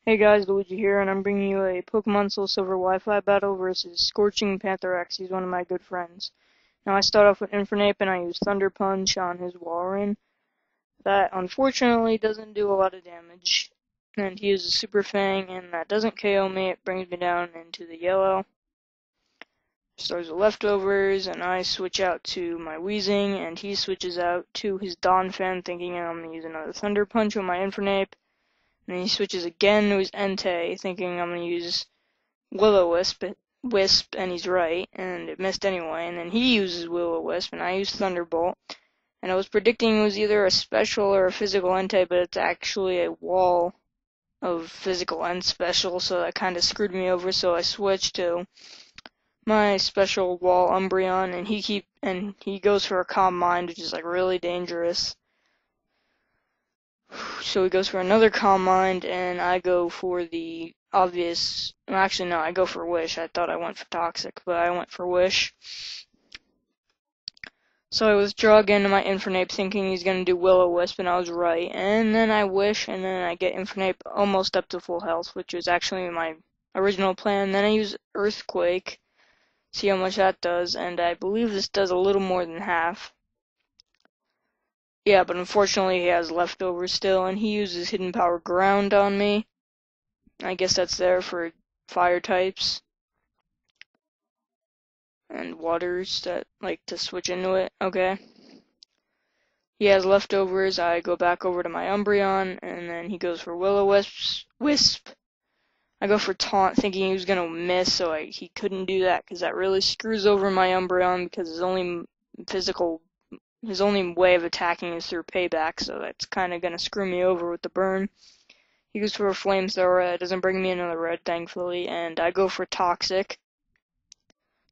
Hey guys, Luigi here, and I'm bringing you a Pokemon SoulSilver Wi-Fi battle versus ScorchingPantherX. He's one of my good friends. Now I start off with Infernape, and I use Thunder Punch on his Walrein. That unfortunately doesn't do a lot of damage. And he uses Super Fang, and that doesn't KO me. It brings me down into the yellow. Starts with leftovers, and I switch out to my Weezing, and he switches out to his Donphan, thinking I'm going to use another Thunder Punch with my Infernape. And then he switches again to his Entei, thinking I'm going to use Will-O-Wisp, and he's right, and it missed anyway. And then he uses Will-O-Wisp, and I use Thunderbolt. And I was predicting it was either a special or a physical Entei, but it's actually a wall of physical and special, so that kind of screwed me over. So I switched to my special wall Umbreon, and he goes for a Calm Mind, which is like really dangerous. So he goes for another Calm Mind, and I go for the obvious. Well, actually, no, I go for Wish. I thought I went for Toxic, but I went for Wish. So I withdraw again to my Infernape, thinking he's going to do Will-O-Wisp, and I was right. And then I Wish, and then I get Infernape almost up to full health, which was actually my original plan. Then I use Earthquake, see how much that does, and I believe this does a little more than half. Yeah, but unfortunately he has leftovers still, and he uses Hidden Power Ground on me. I guess that's there for fire types and waters that like to switch into it. Okay. He has leftovers. I go back over to my Umbreon, and then he goes for Will-O-Wisp. I go for Taunt, thinking he was gonna miss, so he couldn't do that because that really screws over my Umbreon because his only way of attacking is through Payback, so that's kind of gonna screw me over with the burn. He goes for a Flamethrower. It doesn't bring me another red, thankfully, and I go for Toxic.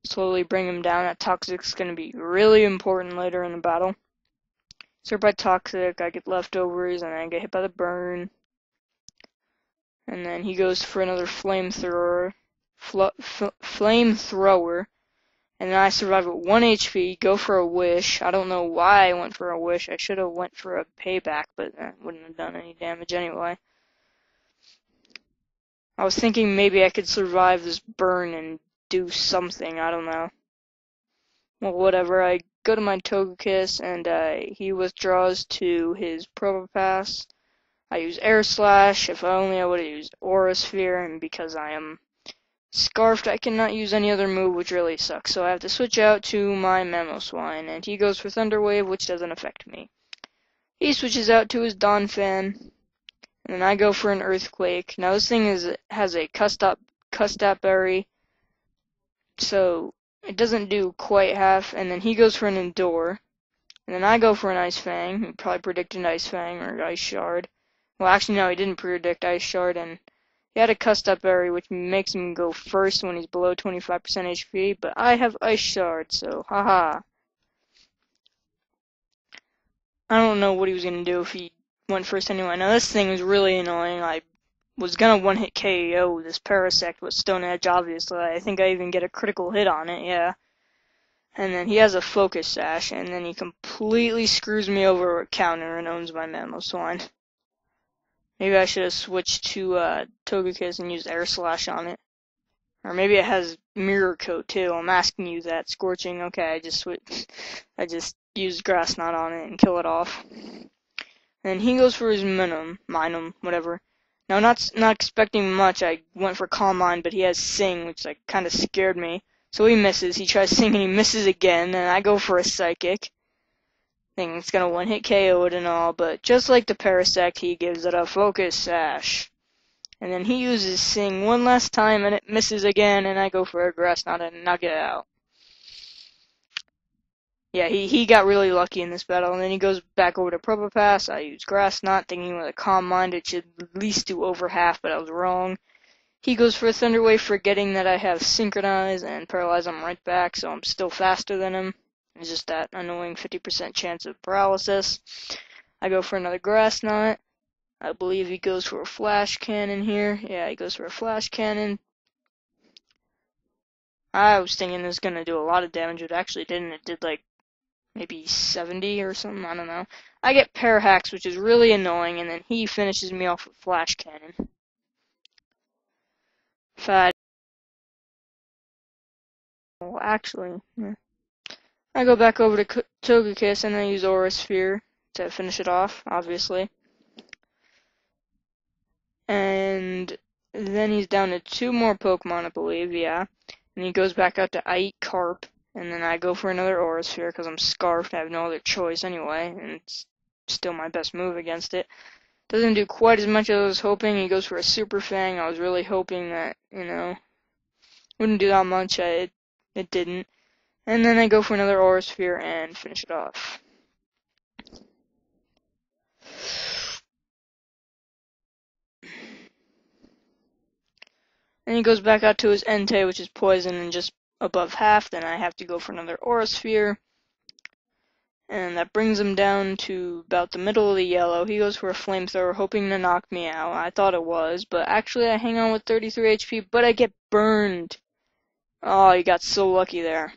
Slowly bring him down. That Toxic's going to be really important later in the battle. So by Toxic, I get leftovers, and I get hit by the burn. And then he goes for another Flamethrower. And then I survive with 1 HP, go for a Wish. I don't know why I went for a Wish. I should have went for a Payback, but that wouldn't have done any damage anyway. I was thinking maybe I could survive this burn and do something, I don't know. Well, whatever, I go to my Togekiss, and he withdraws to his Probopass. I use Air Slash. If only I would have used Aura Sphere, and because I am Scarfed, I cannot use any other move, which really sucks. So I have to switch out to my Mamoswine, and he goes for Thunder Wave, which doesn't affect me. He switches out to his Donphan. And then I go for an Earthquake. Now this thing has a Custap Berry, so it doesn't do quite half. And then he goes for an Endure. And then I go for an Ice Fang. He probably predicted Ice Fang or Ice Shard. Well, actually, no, he didn't predict Ice Shard. And he had a Custap Berry, which makes him go first when he's below 25% HP. But I have Ice Shard, so haha. I don't know what he was going to do if he went first anyway. Now this thing was really annoying. I was gonna one-hit KO this Parasect with Stone Edge, obviously. I think I even get a critical hit on it, yeah. And then he has a Focus Sash, and then he completely screws me over with Counter and owns my Mamoswine. Maybe I should have switched to Togekiss and used Air Slash on it. Or maybe it has Mirror Coat too. I'm asking you that, Scorching. Okay, I just used Grass Knot on it and kill it off. And he goes for his Minun, whatever. Now, not expecting much, I went for Calm Mind, but he has Sing, which like kind of scared me. So he misses. He tries Sing, and he misses again. And I go for a Psychic. Thinking it's gonna one-hit KO it and all, but just like the Parasect, he gives it a Focus Sash. And then he uses Sing one last time, and it misses again. And I go for a Grass Knot and knock it out. Yeah, he got really lucky in this battle, and then he goes back over to Probopass. I use Grass Knot, thinking with a Calm Mind it should at least do over half, but I was wrong. He goes for a Thunder Wave, forgetting that I have Synchronize and Paralyze him right back, so I'm still faster than him. It's just that annoying 50% chance of paralysis. I go for another Grass Knot. I believe he goes for a Flash Cannon here. Yeah, he goes for a Flash Cannon. I was thinking it was going to do a lot of damage, but it actually didn't. It did like maybe 70 or something, I don't know. I get Parahax, which is really annoying, and then he finishes me off with Flash Cannon. Fat. Well, actually, yeah. I go back over to Togekiss and I use Aura Sphere to finish it off, obviously. And then he's down to 2 more Pokemon, I believe, yeah. And he goes back out to I eat Carp, and then I go for another Aura Sphere because I'm Scarfed. I have no other choice anyway, and it's still my best move against it. Doesn't do quite as much as I was hoping. He goes for a Super Fang. I was really hoping that, wouldn't do that much. It didn't. And then I go for another Aura Sphere and finish it off. And he goes back out to his Entei, which is poison and just above half. Then I have to go for another Aura Sphere. And that brings him down to about the middle of the yellow. He goes for a Flamethrower, hoping to knock me out. I thought it was, but actually I hang on with 33 HP, but I get burned. Oh, you got so lucky there.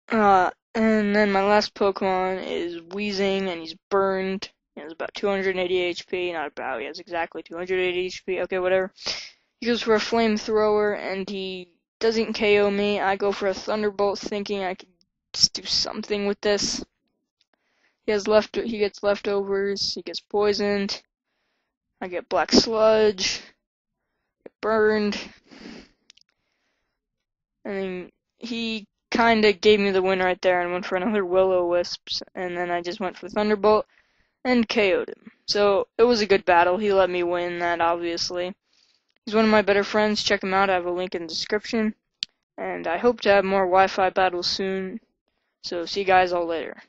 And then my last Pokemon is Weezing, and he's burned. He has about 280 HP. Not about, he has exactly 280 HP. Okay, whatever. He goes for a Flamethrower, and he doesn't KO me. I go for a Thunderbolt, thinking I could just do something with this. He gets leftovers. He gets poisoned. I get Black Sludge. Get burned. And then he kinda gave me the win right there and went for another Will-O-Wisp, and then I just went for Thunderbolt and KO'd him. So it was a good battle. He let me win that, obviously. He's one of my better friends. Check him out. I have a link in the description. And I hope to have more Wi-Fi battles soon. So see you guys all later.